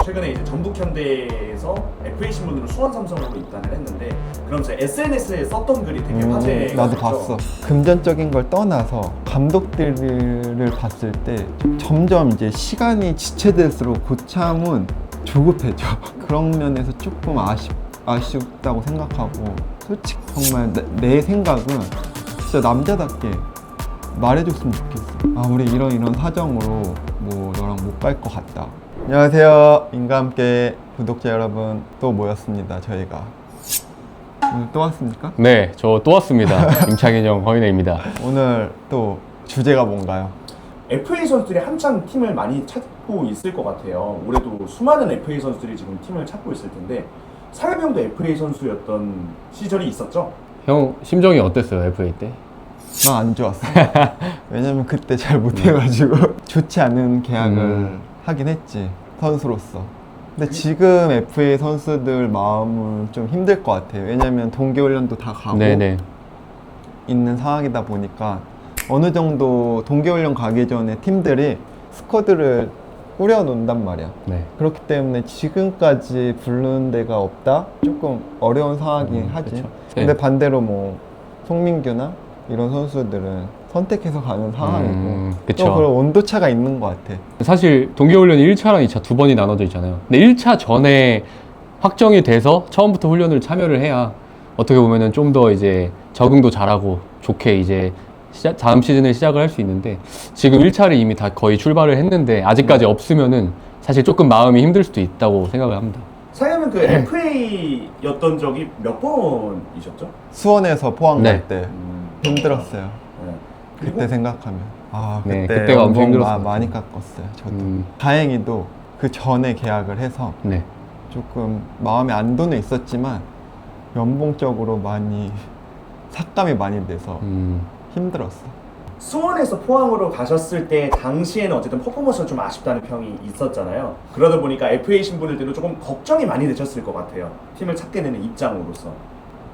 최근에 이제 전북현대에서 FA 신분으로 수원 삼성으로 입단을 했는데 그러면서 SNS에 썼던 글이 되게 화제가 나도 됐죠. 봤어. 금전적인 걸 떠나서 감독들을 봤을 때 점점 이제 시간이 지체될수록 고참은 조급해져. 그런 면에서 조금 아쉽다고 생각하고, 솔직히 정말 내 생각은 진짜 남자답게 말해줬으면 좋겠어. 아, 우리 이런 사정으로 뭐 너랑 못 갈 것 같다. 안녕하세요, 인과함께 구독자 여러분, 또 모였습니다. 저희가 오늘 또 왔습니까? 네, 저 또 왔습니다. 임창인형 허인혜입니다. 오늘 또 주제가 뭔가요? FA 선수들이 한창 팀을 많이 찾고 있을 것 같아요. 올해도 수많은 FA 선수들이 지금 팀을 찾고 있을 텐데 상엽이 형도 FA 선수였던 시절이 있었죠? 형 심정이 어땠어요, FA 때? 난 안 좋았어. 왜냐면 그때 잘 못해가지고 좋지 않은 계약을 하긴 했지, 선수로서. 근데 지금 FA 선수들 마음은 좀 힘들 것 같아요. 왜냐면 동계훈련도 다 가고 네네. 있는 상황이다 보니까 어느 정도 동계훈련 가기 전에 팀들이 스쿼드를 꾸려놓는단 말이야. 네. 그렇기 때문에 지금까지 부르는 데가 없다? 조금 어려운 상황이긴 하지. 그쵸. 근데 네. 반대로 뭐 송민규나 이런 선수들은 선택해서 가는 상황이고 그쵸. 또 그런 온도차가 있는 것 같아. 사실 동계훈련이 1차랑 2차 두 번이 나눠져 있잖아요. 근데 1차 전에 확정이 돼서 처음부터 훈련을 참여를 해야 어떻게 보면은 좀 더 이제 적응도 잘하고 좋게 이제 다음 시즌을 시작을 할 수 있는데, 지금 1차를 이미 다 거의 출발을 했는데 아직까지 없으면은 사실 조금 마음이 힘들 수도 있다고 생각을 합니다. 상엽은 그 FA였던 적이 몇 번이셨죠? 수원에서 포항 네. 갈 때 힘들었어요. 네. 그때 생각하면 네, 그때 그때가 엄청 연봉 힘들었을 것 많이 같아요. 깎았어요. 저도 음. 다행히도 그 전에 계약을 해서 네. 조금 마음의 안도는 있었지만 연봉적으로 많이 삭감이 많이 돼서 힘들었어. 수원에서 포항으로 가셨을 때 당시에는 어쨌든 퍼포먼스가 좀 아쉽다는 평이 있었잖아요. 그러다 보니까 FA 신분일 때도 조금 걱정이 많이 되셨을 것 같아요. 팀을 찾게 되는 입장으로서.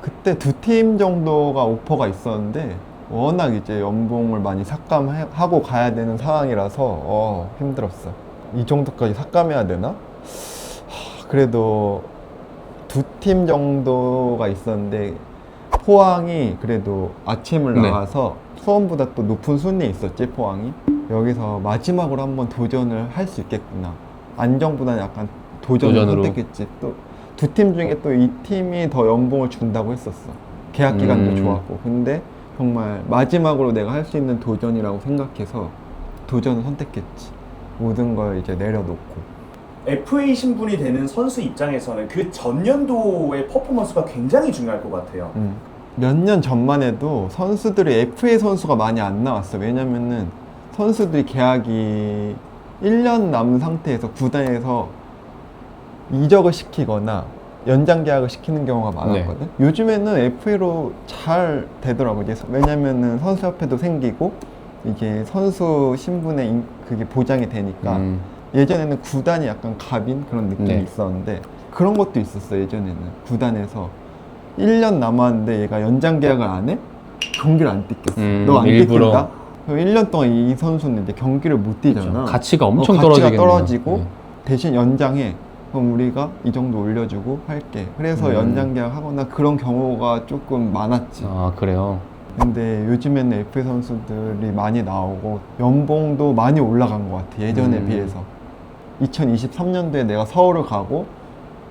그때 두 팀 정도가 오퍼가 있었는데 워낙 이제 연봉을 많이 삭감하고 가야 되는 상황이라서 힘들었어. 이 정도까지 삭감해야 되나? 그래도 두 팀 정도가 있었는데 포항이 그래도 아침을 네. 나가서 수원보다 또 높은 순위에 있었지, 포항이. 여기서 마지막으로 한번 도전을 할 수 있겠구나. 안정보다는 약간 도전을 도전으로. 선택했지. 또 두 팀 중에 또 이 팀이 더 연봉을 준다고 했었어. 계약 기간도 좋았고. 근데 정말 마지막으로 내가 할 수 있는 도전이라고 생각해서 도전을 선택했지. 모든 걸 이제 내려놓고. FA 신분이 되는 선수 입장에서는 그 전년도의 퍼포먼스가 굉장히 중요할 것 같아요. 몇 년 전만 해도 선수들이 FA 선수가 많이 안 나왔어. 왜냐면은 선수들이 계약이 1년 남은 상태에서 구단에서 이적을 시키거나 연장 계약을 시키는 경우가 많았거든. 요즘에는 FA로 잘 되더라고. 이제 왜냐면은 선수협회도 생기고 이게 선수 신분의 그게 보장이 되니까. 예전에는 구단이 약간 갑인 그런 느낌이 네. 있었는데 그런 것도 있었어. 예전에는 구단에서 1년 남았는데 얘가 연장 계약을 안 해? 경기를 안 뛰겠어. 너 안 일부러. 뛰긴다? 그럼 1년 동안 이 선수는 이제 경기를 못 뛰잖아. 그렇죠. 가치가 엄청 가치가 떨어지겠네요. 떨어지고 네. 대신 연장해. 그럼 우리가 이 정도 올려주고 할게. 그래서 연장 계약하거나 그런 경우가 조금 많았지. 아, 그래요? 근데 요즘에는 FA 선수들이 많이 나오고 연봉도 많이 올라간 것 같아. 예전에 비해서. 2023년도에 내가 서울을 가고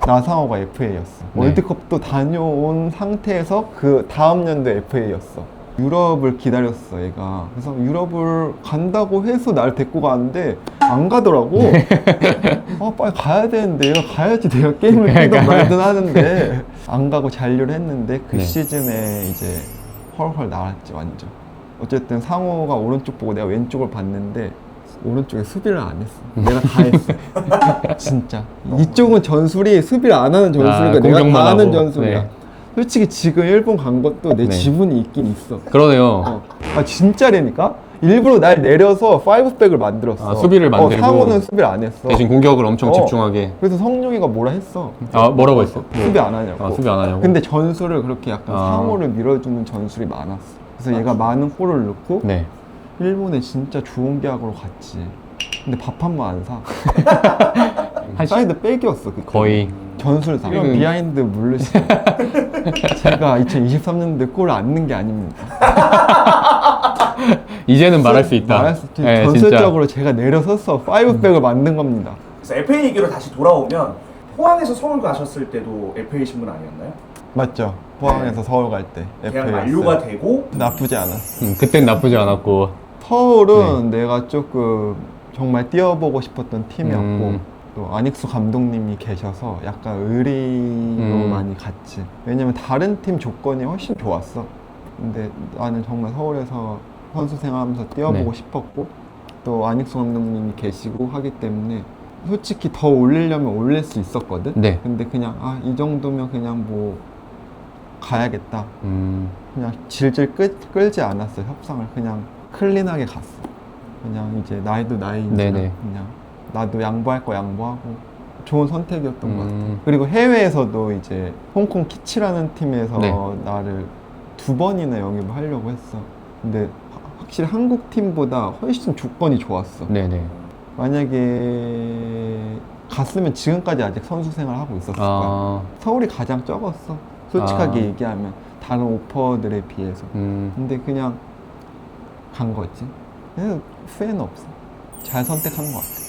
나상호가 FA였어. 네. 월드컵도 다녀온 상태에서 그 다음 년도에 FA였어. 유럽을 기다렸어, 얘가. 그래서 유럽을 간다고 해서 날 데리고 가는데 안 가더라고. 빨리 가야 되는데 얘가 가야지 내가 게임을 뛰든 말든 하는데 안 가고 잔류를 했는데 그 네. 시즌에 이제 헐헐 나왔지, 완전. 어쨌든 상호가 오른쪽 보고 내가 왼쪽을 봤는데 오른쪽에 수비를 안 했어. 내가 다 했어. 진짜. 이쪽은 전술이 수비를 안 하는 전술이니까 내가 공격만 다 하는 하고. 전술이야. 네. 솔직히 지금 일본 간 것도 내 네. 지분이 있긴 있어. 그러네요. 진짜라니까? 일부러 날 내려서 5백을 만들었어. 수비를 만들고. 상호는 수비를 안 했어. 대신 공격을 엄청 집중하게. 그래서 성룡이가 뭐라 했어. 뭐라고 했어요? 수비 안 하냐고. 수비 안 하냐고? 근데 전술을 그렇게 약간 아. 상호를 밀어주는 전술이 많았어. 그래서 얘가 많은 골을 넣고 네. 일본에 진짜 좋은 계약으로 갔지. 근데 밥 한 번 안 사. 사이드 백이었어 그때. 거의 전술상 지금- 비하인드 모르시죠? 제가 2023년도에 골을 안 넣은 게 아닙니다. 이제는 말할 수 있다. 말할 수 있죠. 네, 전술적으로 제가 내려서서 5백을 만든 겁니다. 그래서 FA 얘기로 다시 돌아오면 포항에서 서울 가셨을 때도 FA 신분 아니었나요? 맞죠? 포항에서 서울 갈 때 계약 FA 만료가 되고 나쁘지 않았어. 그땐 나쁘지 않았고. 서울은 내가 조금 정말 뛰어보고 싶었던 팀이었고 또 안익수 감독님이 계셔서 약간 의리로 많이 갔지. 왜냐면 다른 팀 조건이 훨씬 좋았어. 근데 나는 정말 서울에서 선수 생활하면서 뛰어보고 네. 싶었고 또 안익수 감독님이 계시고 하기 때문에 솔직히 더 올리려면 올릴 수 있었거든. 네. 근데 그냥 이 정도면 그냥 뭐 가야겠다. 그냥 질질 끌지 않았어. 협상을 그냥 클린하게 갔어. 그냥 이제 나이도 나이니까 네네. 그냥 나도 양보할 거 양보하고 좋은 선택이었던 것 같아. 음. 그리고 해외에서도 이제 홍콩 키치라는 팀에서 네. 나를 2번이나 영입을 하려고 했어. 근데 확실히 한국 팀보다 훨씬 조건이 좋았어. 네네. 만약에 갔으면 지금까지 아직 선수 생활을 하고 있었을 거야. 아, 서울이 가장 적었어. 솔직하게 아. 얘기하면 다른 오퍼들에 비해서. 근데 그냥 간 거지. 그래서 후회는 없어. 잘 선택한 것 같아.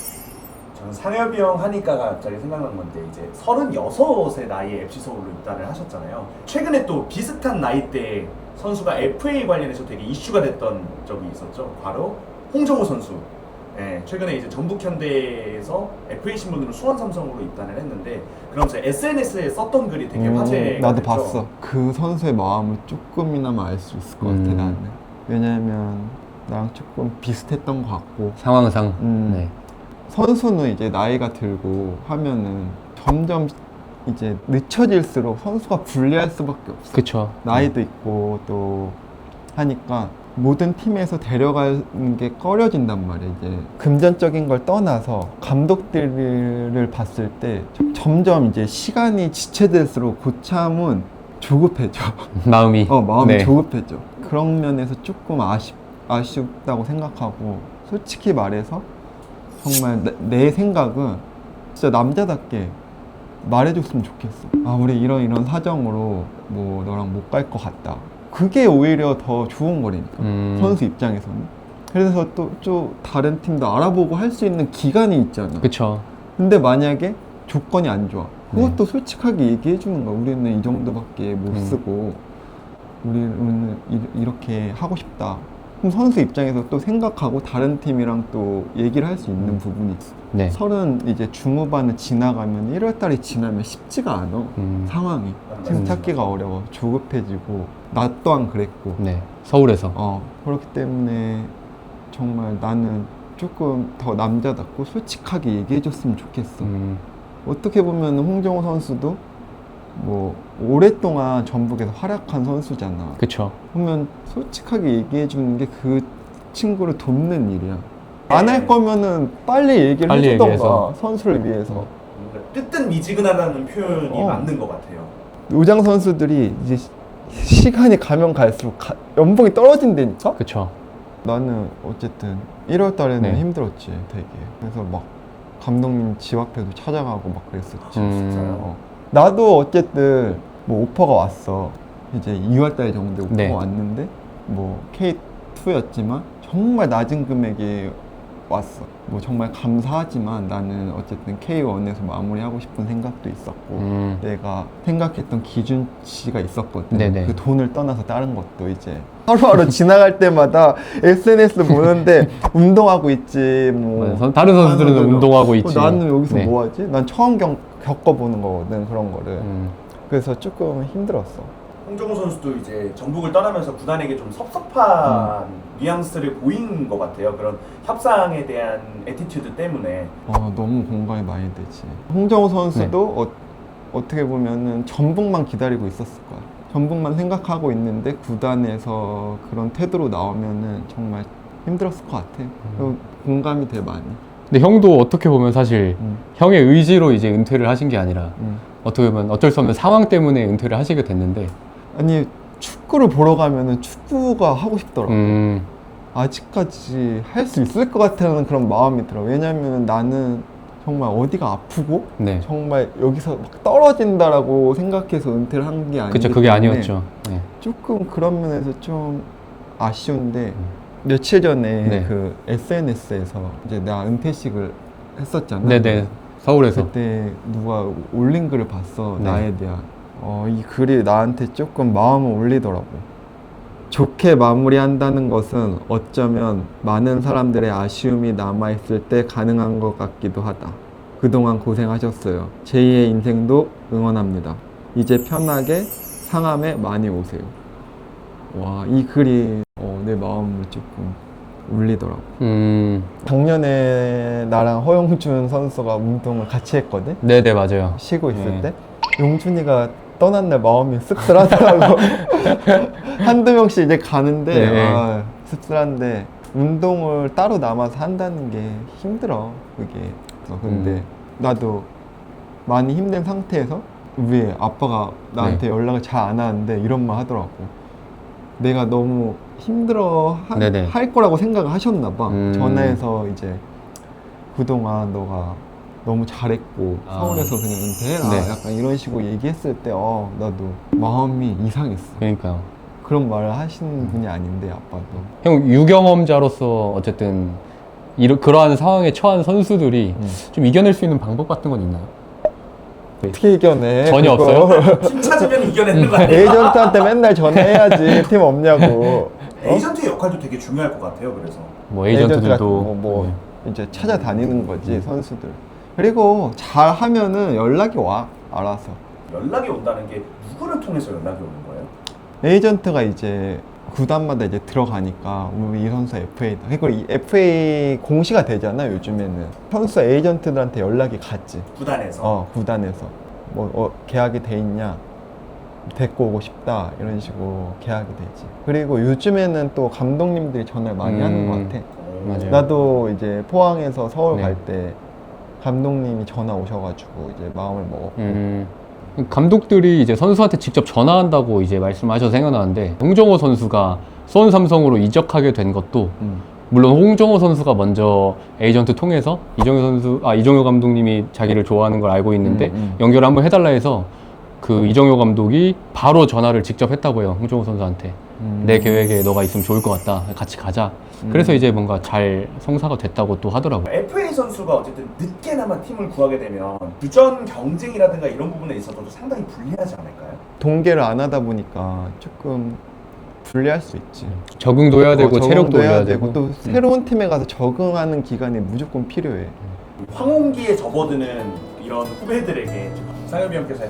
저는 상엽이 형 하니까 갑자기 생각난 건데 이제 36의 나이에 FC 서울로 입단을 하셨잖아요. 최근에 또 비슷한 나이대 선수가 FA 관련해서 되게 이슈가 됐던 적이 있었죠. 바로 홍정호 선수. 네, 최근에 이제 전북현대에서 FA 신분으로 수원 삼성으로 입단을 했는데 그러면서 SNS에 썼던 글이 되게 화제가 나도 됐죠. 봤어. 그 선수의 마음을 조금이나마 알 수 있을 것 같아 나는. 왜냐면 나랑 조금 비슷했던 것 같고 상황상. 네. 선수는 이제 나이가 들고 하면은 점점 이제 늦춰질수록 선수가 불리할 수밖에 없어. 그쵸. 나이도 있고 또 하니까 모든 팀에서 데려가는 게 꺼려진단 말이야. 이제 금전적인 걸 떠나서 감독들을 봤을 때 점점 이제 시간이 지체될수록 고참은 조급해져. 마음이. 마음이 네. 조급해져. 그런 면에서 조금 아쉽다고 생각하고 솔직히 말해서 정말 내 생각은 진짜 남자답게 말해줬으면 좋겠어. 우리 이런 사정으로 뭐 너랑 못 갈 것 같다. 그게 오히려 더 좋은 거라니까. 선수 입장에서는. 그래서 또 다른 팀도 알아보고 할 수 있는 기간이 있잖아. 그쵸. 근데 만약에 조건이 안 좋아. 그것도 네. 솔직하게 얘기해 주는 거야. 우리는 이 정도밖에 못 쓰고 우리는 이렇게 하고 싶다. 그럼 선수 입장에서 또 생각하고 다른 팀이랑 또 얘기를 할 수 있는 부분이 있어. 네. 30 이제 중후반을 지나가면 1월달이 지나면 쉽지가 않아. 상황이. 팀 찾기가 어려워. 조급해지고 나 또한 그랬고. 네. 서울에서. 그렇기 때문에 정말 나는 조금 더 남자답고 솔직하게 얘기해줬으면 좋겠어. 어떻게 보면 홍정호 선수도 뭐 오랫동안 전북에서 활약한 선수잖아. 그쵸. 그러면 솔직하게 얘기해주는 게 그 친구를 돕는 일이야. 안 할 거면은 빨리 얘기를 빨리 해주던가 얘기해서. 선수를 위해서. 뭔가 뜨뜻미지근하다는 표현이 맞는 것 같아요. 요장 선수들이 이제 시간이 가면 갈수록 연봉이 떨어진다니까? 그쵸. 나는 어쨌든 1월 달에는 네. 힘들었지 되게. 그래서 막 감독님 집 앞에도 찾아가고 막 그랬었지. 진짜요? 나도 어쨌든 뭐 오퍼가 왔어. 이제 2월 달 정도 오퍼가 네. 왔는데 뭐 K2였지만 정말 낮은 금액이 왔어. 뭐 정말 감사하지만 나는 어쨌든 K1에서 마무리하고 싶은 생각도 있었고 내가 생각했던 기준치가 있었거든. 네네. 그 돈을 떠나서 다른 것도 이제 하루하루 지나갈 때마다 SNS 보는데 운동하고 있지 뭐 다른 선수들은 하면은 운동하고 있지. 나는 여기서 네. 뭐 하지? 난 처음 겪어보는 거거든 그런 거를. 그래서 조금 힘들었어. 홍정호 선수도 이제 전북을 떠나면서 구단에게 좀 섭섭한 뉘앙스를 보인 것 같아요. 그런 협상에 대한 애티튜드 때문에. 너무 공감이 많이 되지. 홍정호 선수도 어떻게 보면은 전북만 기다리고 있었을 거야. 전북만 생각하고 있는데 구단에서 그런 태도로 나오면은 정말 힘들었을 것 같아. 공감이 돼 많이. 근데 형도 어떻게 보면 사실 형의 의지로 이제 은퇴를 하신 게 아니라 어떻게 보면 어쩔 수 없는 상황 때문에 은퇴를 하시게 됐는데 아니 축구를 보러 가면은 축구가 하고 싶더라고. 음, 아직까지 할 수 있을 것 같다는 그런 마음이 들어. 왜냐면 나는 정말 어디가 아프고 네. 정말 여기서 막 떨어진다라고 생각해서 은퇴를 한 게 아니기 그쵸, 그게 때문에 아니었죠. 네. 조금 그런 면에서 좀 아쉬운데 며칠 전에 네. 그 SNS에서 이제 나 은퇴식을 했었잖아. 네네. 서울에서. 그때 누가 올린 글을 봤어. 네. 나에 대한. 이 글이 나한테 조금 마음을 올리더라고. 좋게 마무리한다는 것은 어쩌면 많은 사람들의 아쉬움이 남아있을 때 가능한 것 같기도 하다. 그동안 고생하셨어요. 제2의 인생도 응원합니다. 이제 편하게 상암에 많이 오세요. 와, 이 글이 내 마음을 조금 울리더라고. 작년에 나랑 허용준 선수가 운동을 같이 했거든? 네네, 맞아요. 쉬고 있을 네. 때 용준이가 떠난 날 마음이 씁쓸하더라고. 한두 명씩 이제 가는데 네. 씁쓸한데 운동을 따로 남아서 한다는 게 힘들어 그게. 근데 나도 많이 힘든 상태에서 우리 아빠가 나한테 연락을 잘 안 하는데 이런 말 하더라고. 내가 너무 힘들어 네네. 할 거라고 생각을 하셨나 봐. 전화해서 이제 그동안 너가 너무 잘했고 서울에서 그냥 은퇴해라 네. 약간 이런 식으로 얘기했을 때 나도 마음이 이상했어. 그러니까요. 그런 말을 하시는 분이 아닌데 아빠도. 형, 유경험자로서 어쨌든 그러한 상황에 처한 선수들이 좀 이겨낼 수 있는 방법 같은 건 있나요? 어떻게 이겨내? 전혀 그거. 없어요? 팀 찾으면 이겨내는 거 아니에요? 에이전트한테 맨날 전화해야지. 팀 없냐고. 에이전트의 역할도 되게 중요할 것 같아요. 그래서 뭐 에이전트 같은 에이전트들도 거 뭐 네. 이제 찾아다니는 거지 선수들. 그리고 잘 하면은 연락이 와 알아서. 연락이 온다는 게 누구를 통해서 연락이 오는 거예요? 에이전트가 이제 구단마다 이제 들어가니까 우리 이 선수 FA다. 그리고 이 FA 공시가 되잖아 요즘에는. 선수 에이전트들한테 연락이 갔지. 구단에서. 구단에서 뭐 계약이 돼 있냐, 데리고 오고 싶다 이런 식으로 계약이 되지. 그리고 요즘에는 또 감독님들이 전화를 많이 하는 것 같아. 맞아요. 나도 이제 포항에서 서울 네. 갈 때 감독님이 전화 오셔가지고 이제 마음을 먹었고. 감독들이 이제 선수한테 직접 전화한다고 이제 말씀하셔서 생각나는데 홍정호 선수가 수원 삼성으로 이적하게 된 것도 물론 홍정호 선수가 먼저 에이전트 통해서 이정효 감독님이 자기를 좋아하는 걸 알고 있는데 연결을 한번 해달라 해서 그 이정효 감독이 바로 전화를 직접 했다고 해요. 홍정호 선수한테. 내 계획에 너가 있으면 좋을 것 같다. 같이 가자. 그래서 이제 뭔가 잘 성사가 됐다고 또 하더라고요. FA 선수가 어쨌든 늦게나마 팀을 구하게 되면 주전 경쟁이라든가 이런 부분에 있어서도 상당히 불리하지 않을까요? 동계를 안 하다 보니까 조금 불리할 수 있지. 적응도 해야 되고 적응도 체력도 올려야 되고 또 새로운 팀에 가서 적응하는 기간이 무조건 필요해. 황혼기에 접어드는 이런 후배들에게 상엽이 형께서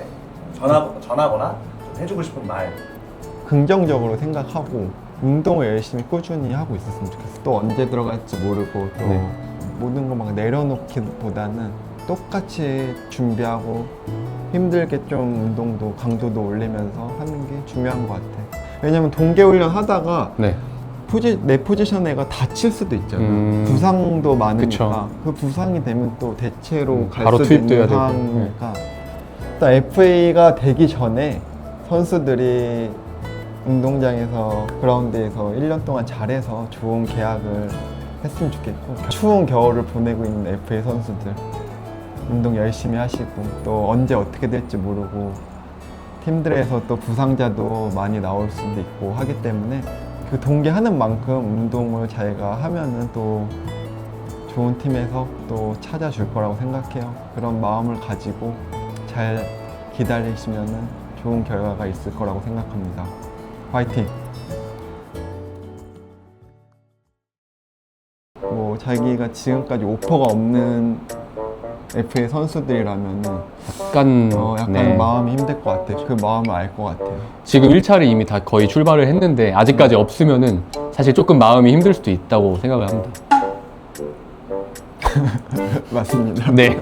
전하거나 좀 해주고 싶은 말. 긍정적으로 생각하고 운동을 열심히 꾸준히 하고 있었으면 좋겠어. 또 언제 들어갈지 모르고 또 네. 모든 거 막 내려놓기보다는 똑같이 준비하고 힘들게 좀 운동도 강도도 올리면서 하는 게 중요한 것 같아. 왜냐면 동계훈련 하다가 네. 내 포지션 애가 다칠 수도 있잖아. 부상도 많으니까. 그쵸. 그 부상이 되면 또 대체로 갈 바로 수도 투입도 해야 있는 되고. 상황이니까 일단 FA가 되기 전에 선수들이 운동장에서 그라운드에서 1년 동안 잘해서 좋은 계약을 했으면 좋겠고, 추운 겨울을 보내고 있는 FA 선수들 운동 열심히 하시고 또 언제 어떻게 될지 모르고 팀들에서 또 부상자도 많이 나올 수도 있고 하기 때문에 그 동계하는 만큼 운동을 자기가 하면은 또 좋은 팀에서 또 찾아줄 거라고 생각해요. 그런 마음을 가지고 잘 기다리시면은 좋은 결과가 있을 거라고 생각합니다. 화이팅! 뭐 자기가 지금까지 오퍼가 없는 FA 선수들이라면은 약간 네. 마음이 힘들 것 같아. 그 마음을 알 것 같아요. 지금 1차를 이미 다 거의 출발을 했는데 아직까지 없으면은 사실 조금 마음이 힘들 수도 있다고 생각을 합니다. 맞습니다. 네.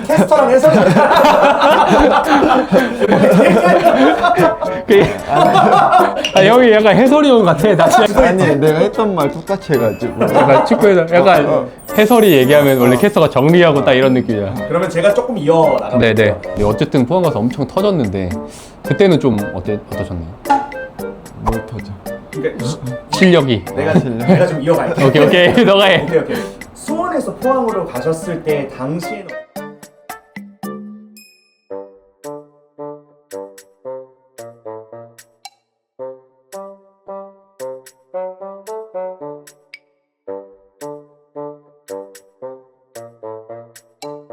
캐스터랑 해설자. 형이 약간 해설위원 같아. 나 진짜 아니 내가 했던 말 똑같이 해가지고 약간 축구에서 약간 해설이 얘기하면 원래 캐스터가 정리하고 딱 이런 느낌이야. 그러면 제가 조금 이어나가볼게요. 네네. 어쨌든 포항 가서 엄청 터졌는데 그때는 좀 어떠셨나요? 뭘 터져. 그러니까 실력이. 내가 좀 이어갈게. 오케이 너가 해. 오케이. 수원에 포항에서 포항으로 가셨을 때 당시에는